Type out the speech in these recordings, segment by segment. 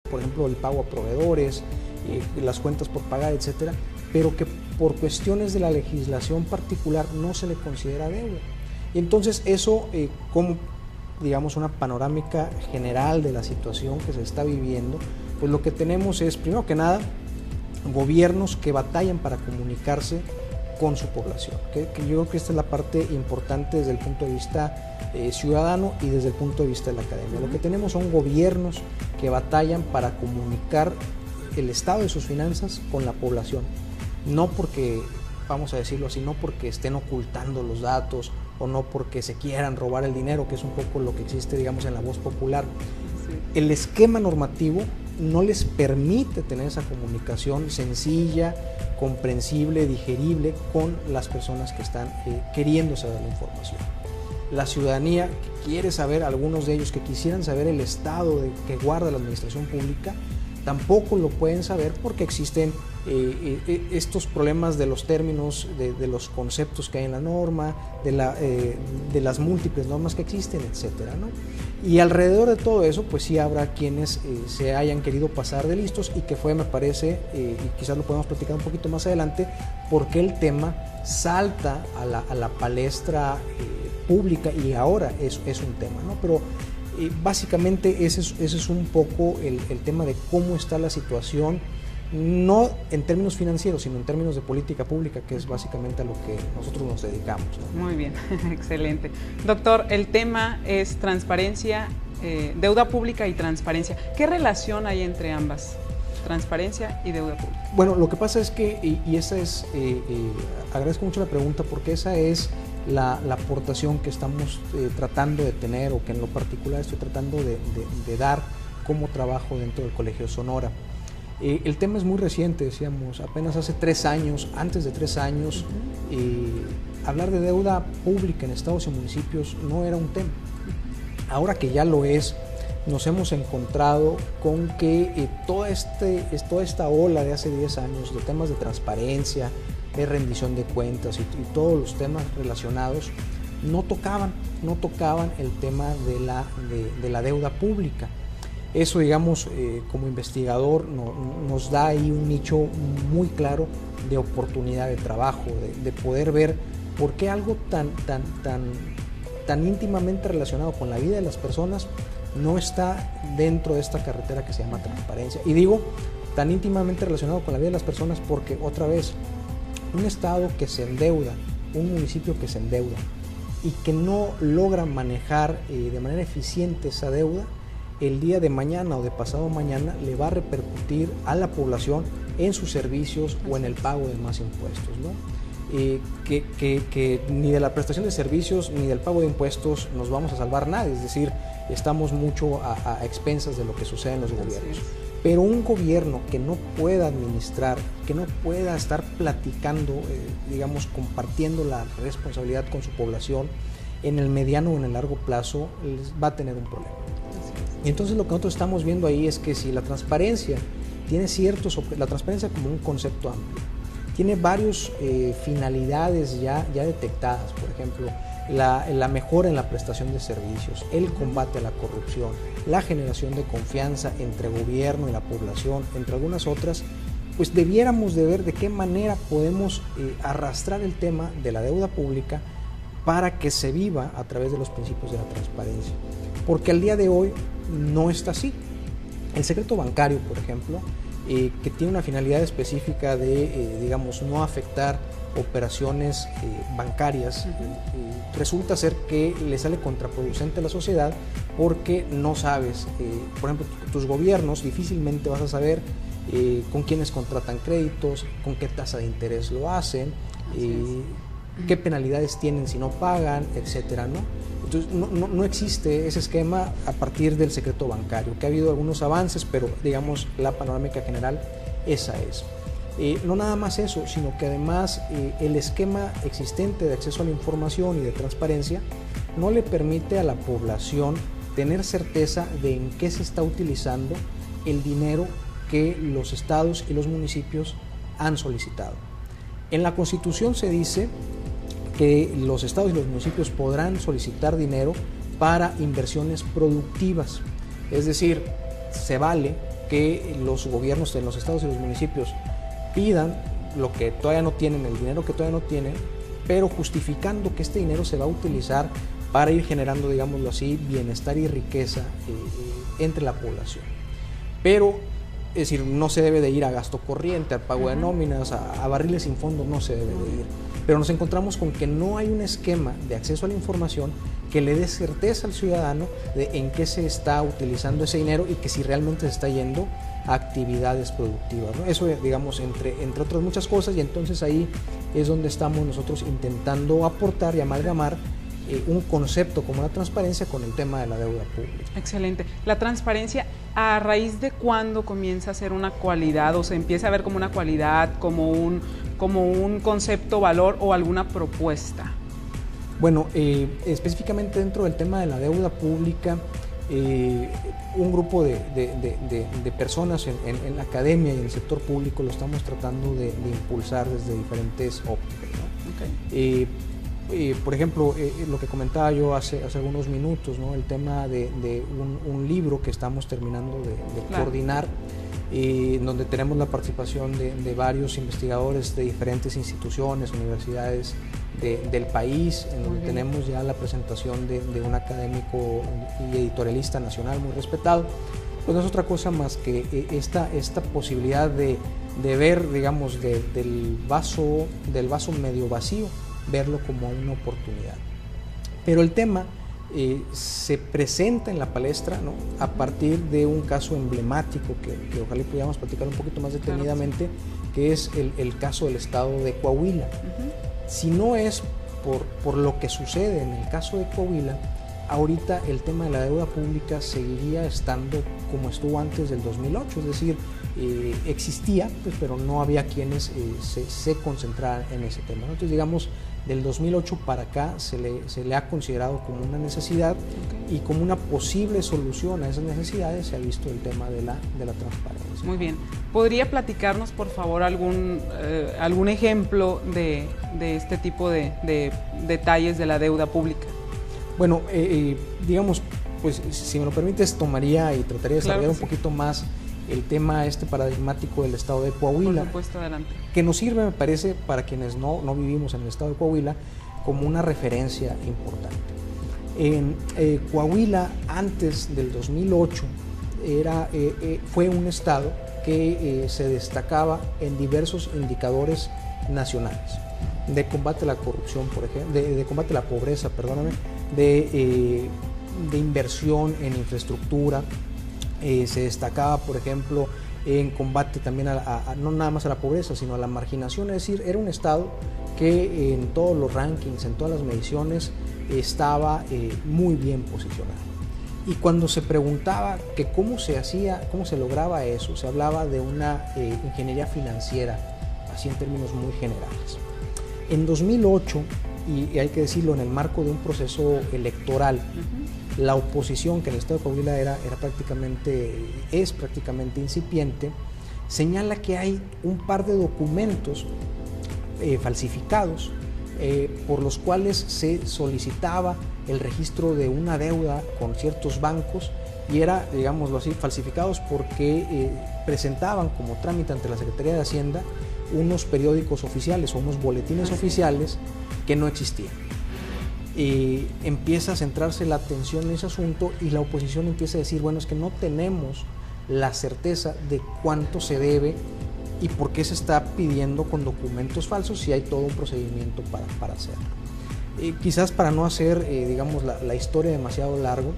por ejemplo, el pago a proveedores, las cuentas por pagar, etcétera, pero que por cuestiones de la legislación particular no se le considera deuda. Y entonces eso, como digamos una panorámica general de la situación que se está viviendo, pues lo que tenemos es, primero que nada, gobiernos que batallan para comunicarse con su población, que yo creo que esta es la parte importante desde el punto de vista ciudadano y desde el punto de vista de la academia. Lo que tenemos son gobiernos que batallan para comunicar el estado de sus finanzas con la población, no porque, vamos a decirlo así, no porque estén ocultando los datos o no porque se quieran robar el dinero, que es un poco lo que existe, digamos, en la voz popular. Sí. El esquema normativo no les permite tener esa comunicación sencilla, comprensible, digerible con las personas que están queriendo saber la información. La ciudadanía que quiere saber, algunos de ellos que quisieran saber el estado que guarda la administración pública, tampoco lo pueden saber porque existen estos problemas de los términos, de los conceptos que hay en la norma, de las múltiples normas que existen, etcétera, ¿no? Y alrededor de todo eso, pues sí habrá quienes se hayan querido pasar de listos y que fue, me parece, y quizás lo podemos platicar un poquito más adelante, porque el tema salta a la palestra pública y ahora es un tema, ¿no? Pero básicamente ese es un poco el tema de cómo está la situación, no en términos financieros, sino en términos de política pública, que es básicamente a lo que nosotros nos dedicamos, ¿no? Muy bien, excelente. Doctor, el tema es transparencia, deuda pública y transparencia. ¿Qué relación hay entre ambas? Transparencia y deuda pública. Bueno, lo que pasa es que, y esa es, agradezco mucho la pregunta porque esa es la aportación que estamos tratando de tener, o que en lo particular estoy tratando de dar como trabajo dentro del Colegio Sonora. El tema es muy reciente, decíamos, apenas hace 3 años, antes de 3 años, hablar de deuda pública en estados y municipios no era un tema. Ahora que ya lo es, nos hemos encontrado con que toda esta ola de hace 10 años de temas de transparencia, de rendición de cuentas y todos los temas relacionados no tocaban el tema de la deuda pública. Eso, digamos, como investigador nos da ahí un nicho muy claro de oportunidad de trabajo, de poder ver por qué algo tan íntimamente relacionado con la vida de las personas no está dentro de esta carretera que se llama transparencia. Y digo tan íntimamente relacionado con la vida de las personas porque, otra vez, un estado que se endeuda, un municipio que se endeuda y que no logra manejar de manera eficiente esa deuda, el día de mañana o de pasado mañana le va a repercutir a la población en sus servicios o en el pago de más impuestos, ¿no? Que ni de la prestación de servicios ni del pago de impuestos nos vamos a salvar nadie, es decir, estamos mucho a expensas de lo que sucede en los gobiernos. Pero un gobierno que no pueda administrar, que no pueda estar platicando, digamos, compartiendo la responsabilidad con su población en el mediano o en el largo plazo, va a tener un problema. Y entonces lo que nosotros estamos viendo ahí es que si la transparencia tiene la transparencia como un concepto amplio, tiene varias finalidades ya detectadas, por ejemplo, la mejora en la prestación de servicios, el combate a la corrupción, la generación de confianza entre gobierno y la población, entre algunas otras, pues debiéramos de ver de qué manera podemos arrastrar el tema de la deuda pública para que se viva a través de los principios de la transparencia. Porque al día de hoy no está así. El secreto bancario, por ejemplo, que tiene una finalidad específica de, digamos, no afectar operaciones bancarias, resulta ser que le sale contraproducente a la sociedad porque no sabes, por ejemplo, tus gobiernos difícilmente vas a saber con quiénes contratan créditos, con qué tasa de interés lo hacen, qué penalidades tienen si no pagan, etcétera, ¿no? Entonces no existe ese esquema a partir del secreto bancario, que ha habido algunos avances, pero digamos la panorámica general esa es. No nada más eso, sino que además el esquema existente de acceso a la información y de transparencia no le permite a la población tener certeza de en qué se está utilizando el dinero que los estados y los municipios han solicitado. En la Constitución se dice que los estados y los municipios podrán solicitar dinero para inversiones productivas, es decir, se vale que los gobiernos en los estados y los municipios pidan lo que todavía no tienen, el dinero que todavía no tienen, pero justificando que este dinero se va a utilizar para ir generando, digámoslo así, bienestar y riqueza entre la población. Pero, es decir, no se debe de ir a gasto corriente, al pago de nóminas, a barriles sin fondo, no se debe de ir. Pero nos encontramos con que no hay un esquema de acceso a la información que le dé certeza al ciudadano de en qué se está utilizando ese dinero y que si realmente se está yendo a actividades productivas, ¿no? Eso, digamos, entre otras muchas cosas, y entonces ahí es donde estamos nosotros intentando aportar y amalgamar un concepto como la transparencia con el tema de la deuda pública. Excelente. La transparencia, ¿a raíz de cuándo comienza a ser una cualidad o se empieza a ver como una cualidad, como un concepto, valor o alguna propuesta? Bueno, específicamente dentro del tema de la deuda pública, un grupo de personas en la academia y en el sector público lo estamos tratando de impulsar desde diferentes ópticas, ¿no? Okay. Por ejemplo, lo que comentaba yo hace algunos minutos, ¿no? El tema de un libro que estamos terminando de coordinar, donde tenemos la participación de varios investigadores de diferentes instituciones, universidades del país, en donde tenemos ya la presentación de un académico y editorialista nacional muy respetado. Pues no es otra cosa más que esta posibilidad de ver, digamos, del vaso medio vacío, verlo como una oportunidad. Pero el tema se presenta en la palestra, ¿no? A partir de un caso emblemático que ojalá pudiéramos platicar un poquito más detenidamente, que es el caso del estado de Coahuila. Si no es por lo que sucede en el caso de Coahuila, ahorita el tema de la deuda pública seguiría estando como estuvo antes del 2008, es decir, existía, pues, pero no había quienes se concentraran en ese tema, ¿no? Entonces, digamos, del 2008 para acá se le ha considerado como una necesidad, y como una posible solución a esas necesidades se ha visto el tema de la transparencia. Muy bien. ¿Podría platicarnos, por favor, algún ejemplo de este tipo de detalles de la deuda pública? Bueno, digamos, pues si me lo permites, tomaría y trataría de desarrollar un poquito más el tema paradigmático del estado de Coahuila. Por supuesto, adelante. Que nos sirve, me parece, para quienes no vivimos en el estado de Coahuila, como una referencia importante. En Coahuila, antes del 2008, fue un estado que se destacaba en diversos indicadores nacionales de combate a la corrupción, por ejemplo, de combate a la pobreza, perdóname, de inversión en infraestructura. Se destacaba, por ejemplo, en combate también no nada más a la pobreza, sino a la marginación. Es decir, era un estado que en todos los rankings, en todas las mediciones, estaba muy bien posicionado. Y cuando se preguntaba que cómo se lograba eso, se hablaba de una ingeniería financiera, así en términos muy generales. En 2008, y hay que decirlo, en el marco de un proceso electoral, la oposición, que en el estado de Coahuila es prácticamente incipiente, señala que hay un par de documentos falsificados por los cuales se solicitaba el registro de una deuda con ciertos bancos, y era, digámoslo así, falsificados porque presentaban como trámite ante la Secretaría de Hacienda unos periódicos oficiales o unos boletines oficiales que no existían. Empieza a centrarse la atención en ese asunto, y la oposición empieza a decir, bueno, es que no tenemos la certeza de cuánto se debe y por qué se está pidiendo con documentos falsos si hay todo un procedimiento para hacerlo. Quizás para no hacer, digamos, la historia demasiado largo,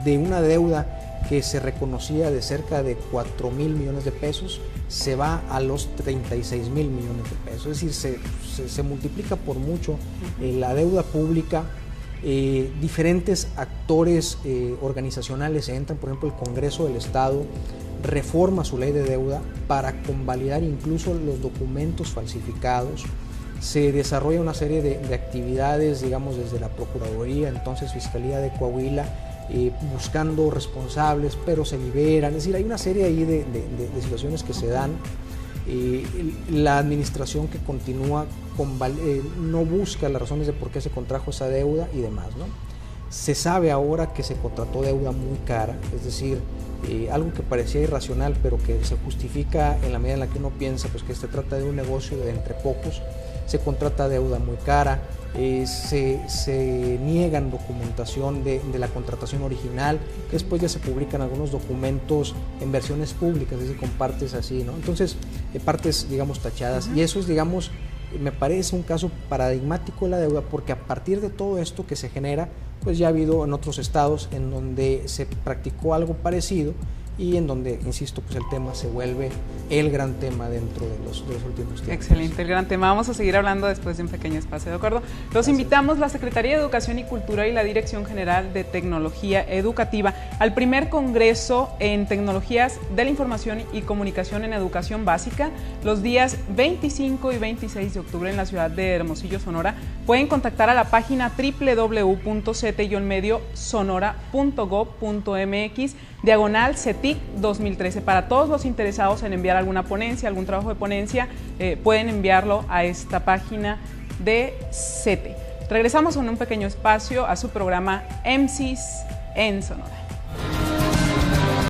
de una deuda que se reconocía de cerca de 4,000 millones de pesos, se va a los 36,000 millones de pesos. Es decir, se multiplica por mucho la deuda pública. Diferentes actores organizacionales entran, por ejemplo, el Congreso del Estado reforma su ley de deuda para convalidar incluso los documentos falsificados. Se desarrolla una serie de actividades, digamos, desde la Procuraduría, entonces Fiscalía de Coahuila, buscando responsables, pero se liberan. Es decir, hay una serie ahí de situaciones que se dan. La administración que continúa no busca las razones de por qué se contrajo esa deuda y demás, ¿no? Se sabe ahora que se contrató deuda muy cara, es decir, algo que parecía irracional, pero que se justifica en la medida en la que uno piensa pues, que se trata de un negocio de entre pocos. Se contrata deuda muy cara, se niegan documentación de la contratación original, después ya se publican algunos documentos en versiones públicas, es decir, con partes así, ¿no? Entonces, partes, digamos, tachadas, y eso es, digamos, me parece un caso paradigmático de la deuda, porque a partir de todo esto que se genera, pues ya ha habido en otros estados en donde se practicó algo parecido y en donde, insisto, pues el tema se vuelve el gran tema dentro de los últimos tiempos. Excelente, el gran tema. Vamos a seguir hablando después de un pequeño espacio, ¿de acuerdo? Los invitamos, la Secretaría de Educación y Cultura y la Dirección General de Tecnología Educativa, al primer Congreso en Tecnologías de la Información y Comunicación en Educación Básica, los días 25 y 26 de octubre en la ciudad de Hermosillo, Sonora. Pueden contactar a la página www.cete-mediosonora.gov.mx/CETIC 2013. Para todos los interesados en enviar alguna ponencia, algún trabajo de ponencia, pueden enviarlo a esta página de CETE. Regresamos en un pequeño espacio a su programa MCs en Sonora.